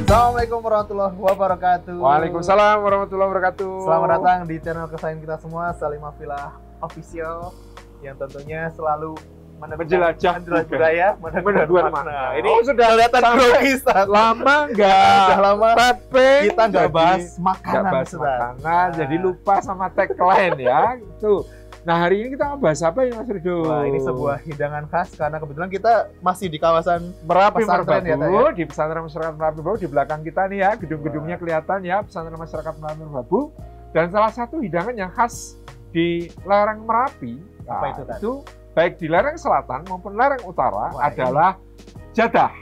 Assalamualaikum warahmatullahi wabarakatuh. Waalaikumsalam warahmatullahi wabarakatuh. Selamat datang di channel kesayangan kita semua, Salimah Villa Official, yang tentunya selalu menjelajah budaya, meneguhan makna. Ini sudah kelihatan grogi, lama enggak? Sudah lama kita nggak bahas makanan, makanan, jadi lupa sama tagline ya. Itu. Nah, hari ini kita bahas apa ya, Mas Rido? Wah, ini sebuah hidangan khas karena kebetulan kita masih di kawasan Merapi pesantren Merbabu, ya, di pesantren masyarakat Merapi Merbabu. Di belakang kita nih ya, gedung-gedungnya kelihatan ya, pesantren masyarakat Merapi Merbabu. Dan salah satu hidangan yang khas di lereng Merapi, apa itu tadi? Itu baik di lereng selatan maupun lereng utara adalah jadah.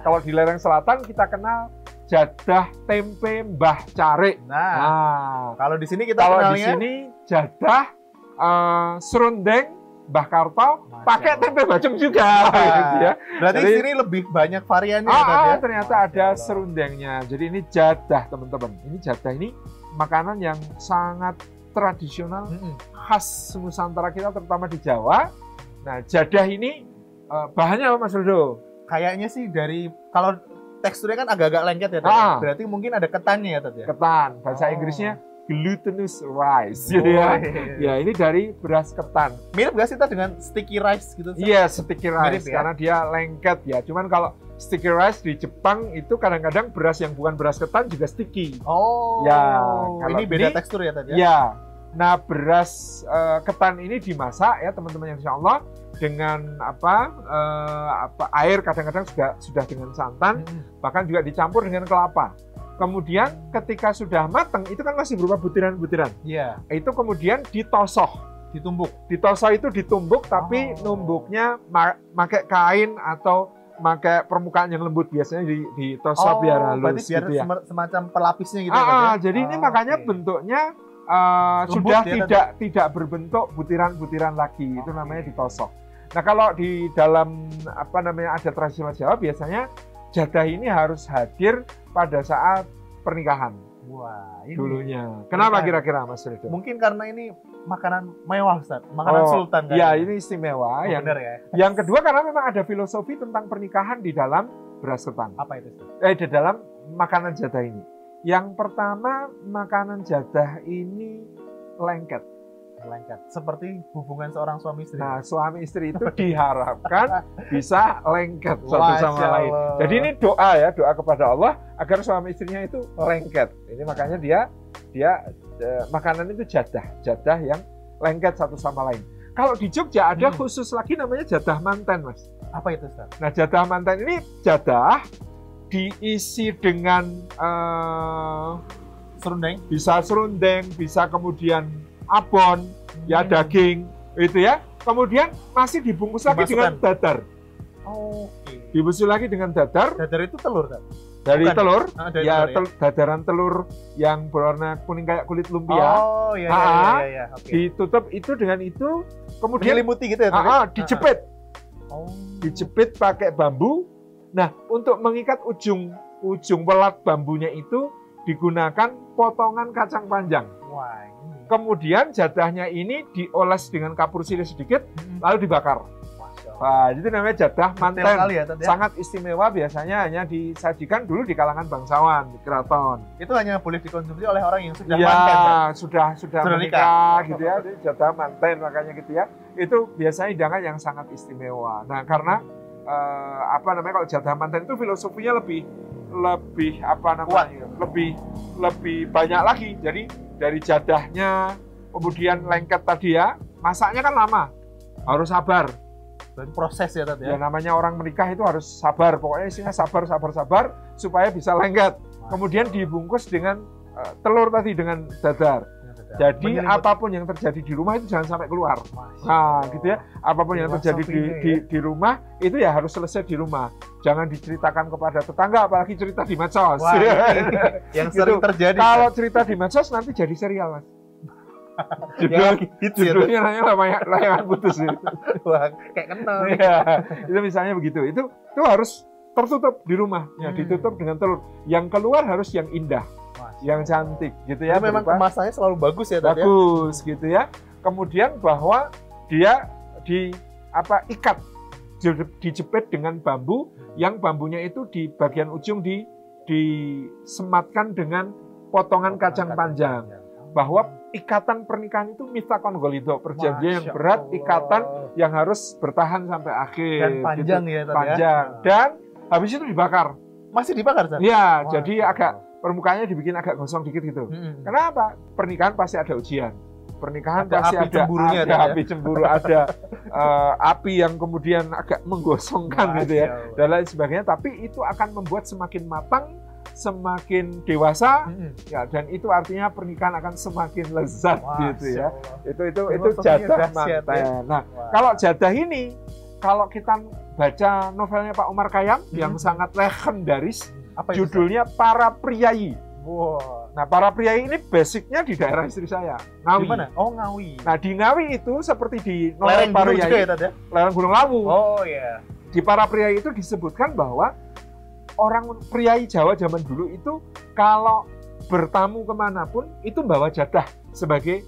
Kalau di lereng selatan kita kenal jadah tempe Mbah Carik. Nah, kalau di sini kita kalau kenalnya di sini jadah serundeng Mbah Karto pakai tempe bacem juga. Gitu ya. Berarti di sini lebih banyak variannya ya? Ternyata ada serundengnya. Jadi ini jadah, teman-teman. Ini jadah ini makanan yang sangat tradisional, khas Nusantara kita, terutama di Jawa. Nah, jadah ini bahannya apa, Mas Rudo? Kayaknya sih dari, kalau teksturnya kan agak-agak lengket ya, berarti mungkin ada ketannya ya, Tadi? Ketan, bahasa Inggrisnya glutinous rice, gitu ya. Ya, ini dari beras ketan. Mirip gak sih dengan sticky rice gitu? Iya, sticky rice, mirip, ya? karena dia lengket ya. Cuman kalau sticky rice di Jepang itu kadang-kadang beras yang bukan beras ketan juga sticky. Oh, ya, ini beda tekstur ya tadi? Ya, nah beras ketan ini dimasak ya teman-teman, yang insya Allah dengan air, kadang-kadang sudah dengan santan, bahkan juga dicampur dengan kelapa. Kemudian ketika sudah matang itu kan masih berupa butiran-butiran. Iya. Itu kemudian ditosoh, ditumbuk. Ditosoh itu ditumbuk, tapi numbuknya pakai kain atau pakai permukaan yang lembut, biasanya ditosok biar halus. Berarti biar gitu ya. Semacam pelapisnya gitu ya? Jadi ini makanya bentuknya sudah tidak berbentuk butiran-butiran lagi. Itu namanya ditosok. Nah, kalau di dalam ada tradisional Jawa, biasanya jadah ini harus hadir pada saat pernikahan. Wah, ini dulunya. Kenapa kira-kira, Mas Rido? Mungkin karena ini makanan mewah, Ustaz. Makanan sultan kan? Ya, ini istimewa. Benar ya. Yang kedua karena memang ada filosofi tentang pernikahan di dalam beras ketan. Apa itu, Ustaz? Di dalam makanan jadah ini. Yang pertama, makanan jadah ini lengket. Seperti hubungan seorang suami istri. Nah, suami istri itu diharapkan bisa lengket satu sama lain. Jadi ini doa ya, doa kepada Allah agar suami istrinya itu lengket. Ini makanya dia makanan itu jadah yang lengket satu sama lain. Kalau di Jogja ada khusus lagi namanya jadah manten, Mas. Apa itu, Ustaz? Nah, jadah manten ini jadah diisi dengan serundeng. Bisa serundeng, bisa kemudian abon, ya daging, itu ya. Kemudian masih dibungkus lagi dengan dadar. Dibungkus lagi dengan dadar. Dadar itu telur, kan? Dari bukan. telur, ya. Dadaran telur yang berwarna kuning kayak kulit lumpia. Oh, iya. Ditutup itu dengan itu, kemudian menyelimuti gitu ya? Dijepit. Dijepit pakai bambu. Nah, untuk mengikat ujung welat bambunya itu digunakan potongan kacang panjang. Wah, kemudian jadahnya ini dioles dengan kapur sirih sedikit, lalu dibakar. Wah, itu namanya jadah manten. Ya, sangat istimewa, biasanya hanya disajikan dulu di kalangan bangsawan, di keraton. Itu hanya boleh dikonsumsi oleh orang yang sudah manten. Kan? Sudah menikah gitu ya, jadah manten makanya gitu ya. Itu biasanya hidangan yang sangat istimewa. Nah, karena kalau jadah manten itu filosofinya lebih banyak lagi. Jadi dari jadahnya, kemudian lengket tadi ya, masaknya kan lama, harus sabar. Dan proses ya tadi ya. Namanya orang menikah itu harus sabar, pokoknya isinya sabar supaya bisa lengket. Kemudian dibungkus dengan telur tadi, dengan dadar. Jadi apapun yang terjadi di rumah itu jangan sampai keluar. Nah, gitu ya. Apapun yang terjadi di rumah itu ya harus selesai di rumah. Jangan diceritakan kepada tetangga, apalagi cerita di medsos. Yang sering terjadi. Kalau cerita di medsos nanti jadi serial, Mas. Judulnya layangan putus. Wah, kayak kenal. Ya, itu misalnya begitu. Itu harus tertutup di rumah. Ya, ditutup dengan telur. Yang keluar harus yang indah. Yang cantik gitu ya. Memang kemasannya selalu bagus ya tadi. Bagus gitu ya. Kemudian bahwa dia dijepit dengan bambu, yang bambunya itu di bagian ujung disematkan dengan potongan kacang panjang. Bahwa ikatan pernikahan itu mitsaqon ghalidha, perjanjian yang berat, ikatan yang harus bertahan sampai akhir. Dan panjang gitu. Ya, panjang. Dan habis itu dibakar. Masih dibakar, Ustaz? Iya, jadi agak permukaannya dibikin agak gosong dikit gitu. Kenapa? Pernikahan pasti ada ujian. Pernikahan pasti api cemburunya, ada api cemburu, ada api yang kemudian agak menggosongkan gitu ya, dan lain sebagainya. Tapi itu akan membuat semakin matang, semakin dewasa, ya, dan itu artinya pernikahan akan semakin lezat gitu ya. Itu jadah manten. Ya. Nah, kalau jadah ini, kalau kita baca novelnya Pak Omar Khayyam yang sangat legendaris, judulnya Para Priyayi. Nah, Para Priyayi ini basicnya di daerah istri saya, Ngawi. Dimana? Oh, Ngawi. Nah, di Ngawi itu seperti di lereng Para Priyayi, ya, lereng Gunung Lawu. Oh iya. Di Para Priyayi itu disebutkan bahwa orang priyayi Jawa zaman dulu itu kalau bertamu kemanapun itu bawa jadah sebagai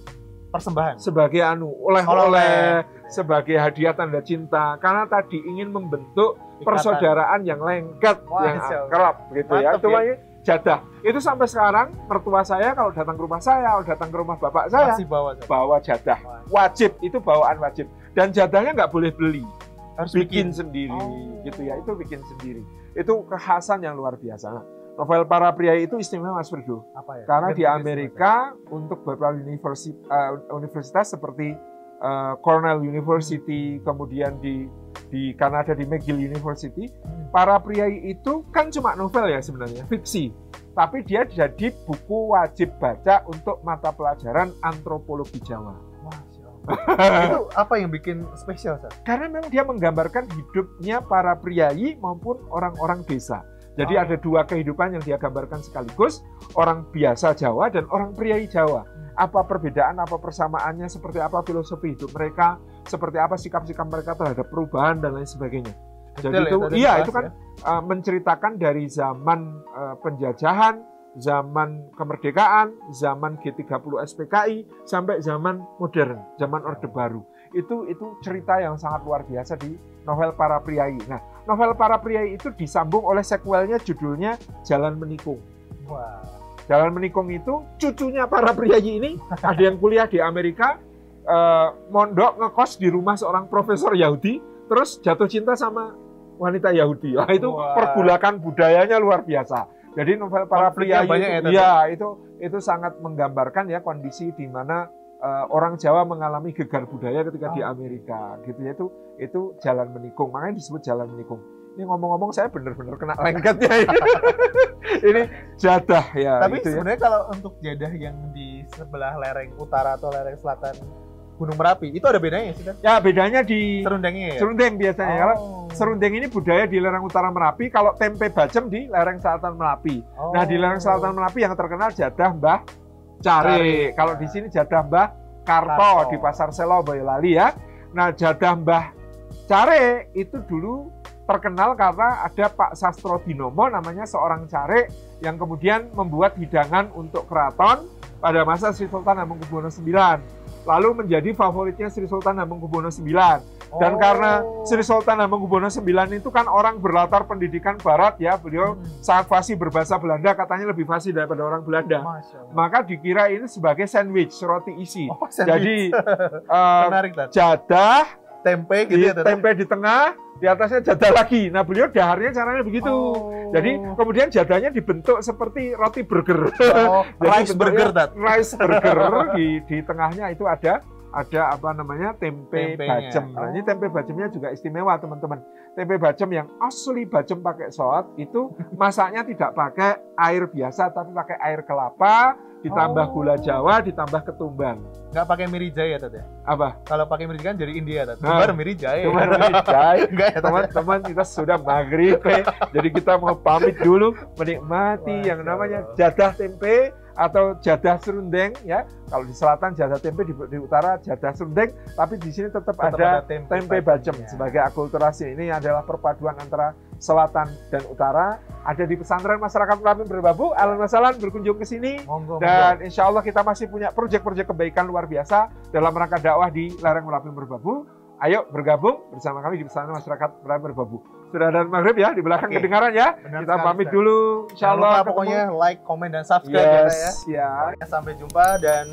persembahan, sebagai oleh-oleh, sebagai hadiah tanda cinta, karena tadi ingin membentuk persaudaraan yang lengket, yang akrab gitu. Mantap, ya. Itu namanya jadah. Itu sampai sekarang mertua saya kalau datang ke rumah saya, kalau datang ke rumah bapak saya masih bawa jadah. Wajib, itu bawaan wajib. Dan jadahnya nggak boleh beli, harus bikin sendiri gitu ya. Itu bikin sendiri. Itu kekhasan yang luar biasa. Nah, novel Para Priyayi itu istimewa, Mas Firdo. Apa ya? Karena di Amerika untuk beberapa universitas seperti Cornell University, kemudian di Kanada di McGill University, Para Priyayi itu kan cuma novel ya sebenarnya, fiksi. Tapi dia jadi buku wajib baca untuk mata pelajaran antropologi Jawa. Itu apa yang bikin spesial, Sir? Karena memang dia menggambarkan hidupnya para priyayi maupun orang-orang desa. Jadi ada dua kehidupan yang dia gambarkan sekaligus, orang biasa Jawa dan orang priyayi Jawa. Apa perbedaan, apa persamaannya, seperti apa filosofi hidup mereka, seperti apa sikap-sikap mereka terhadap perubahan dan lain sebagainya. Jadi itu kan menceritakan dari zaman penjajahan, zaman kemerdekaan, zaman G30 SPKI sampai zaman modern, zaman Orde Baru. Itu cerita yang sangat luar biasa di novel Para Priyayi. Nah, novel Para Priyayi itu disambung oleh sequelnya judulnya Jalan Menikung. Jalan Menikung itu cucunya Para Priyayi ini ada yang kuliah di Amerika, mondok ngekos di rumah seorang profesor Yahudi, terus jatuh cinta sama wanita Yahudi. Nah, itu pergulakan budayanya luar biasa. Jadi novel Para Priyayi itu sangat menggambarkan ya kondisi di mana orang Jawa mengalami gegar budaya ketika di Amerika gitu ya, itu Jalan Menikung, makanya disebut Jalan Menikung. Ini ngomong-ngomong saya benar-benar kena lengketnya ini. Ini jadah ya. Tapi gitu sebenarnya kalau untuk jadah yang di sebelah lereng utara atau lereng selatan Gunung Merapi itu ada bedanya sih, kan? Ya bedanya di serundengnya ya. Serundeng biasanya. Kalau serundeng ini budaya di lereng utara Merapi, kalau tempe bacem di lereng selatan Merapi. Nah di lereng selatan Merapi yang terkenal jadah Mbah Care. Kalau di sini jadah Mbah Karto di Pasar Selo Boyolali ya. Nah jadah Mbah Care itu dulu terkenal karena ada Pak Sastro Dinomo namanya seorang care yang kemudian membuat hidangan untuk keraton pada masa Sri Sultan Hamengkubuwono IX. Lalu menjadi favoritnya Sri Sultan Hamengkubuwono IX. Dan karena Sri Sultan Hamengkubuwono IX itu kan orang berlatar pendidikan barat ya, beliau sangat fasih berbahasa Belanda, katanya lebih fasih daripada orang Belanda. Maka dikira ini sebagai sandwich, roti isi. Jadi jadah, tempe gitu ya, tempe di tengah, di atasnya jadah lagi. Nah beliau daharnya caranya begitu. Jadi kemudian jadahnya dibentuk seperti roti burger. Rice burger, rice burger di tengahnya itu ada apa namanya tempe bacem. Nah ini tempe bacemnya juga istimewa teman-teman. Tempe bacem yang asli bacem pakai sot itu masaknya tidak pakai air biasa tapi pakai air kelapa, ditambah gula Jawa, ditambah ketumbar. Nggak pakai mirijai ya, Tat ya? Apa? Kalau pakai mirijai kan dari India, Tat. Tumbar mirijai. Tumbar mirijai. Teman-teman kita sudah maghrib, jadi kita mau pamit dulu menikmati yang namanya jadah tempe atau jadah serundeng ya. Kalau di selatan jadah tempe, di utara jadah serundeng, tapi di sini tetap ada tempe bacem sebagai akulturasi. Ini adalah perpaduan antara selatan dan utara. Ada di pesantren masyarakat Merapi Merbabu. Ahlan wa sahlan, berkunjung ke sini. Dan insya Allah kita masih punya proyek-proyek kebaikan luar biasa dalam rangka dakwah di lereng Merapi Merbabu. Ayo bergabung bersama kami di pesantren masyarakat Merapi Merbabu. Sudah ada maghrib ya, di belakang Oke. kedengaran ya. Benar Kita sekali, pamit Ustaz. dulu. Jangan Insyaallah lupa ketemu. pokoknya like, komen, dan subscribe ya, Teh, ya. Yes, ya. Sampai jumpa dan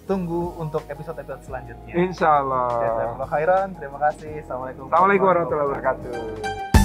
tunggu untuk episode-episode selanjutnya. Insyaallah. Jazakallahu khairan. Terima kasih. Assalamualaikum Assalamualaikum warahmatullahi wabarakatuh.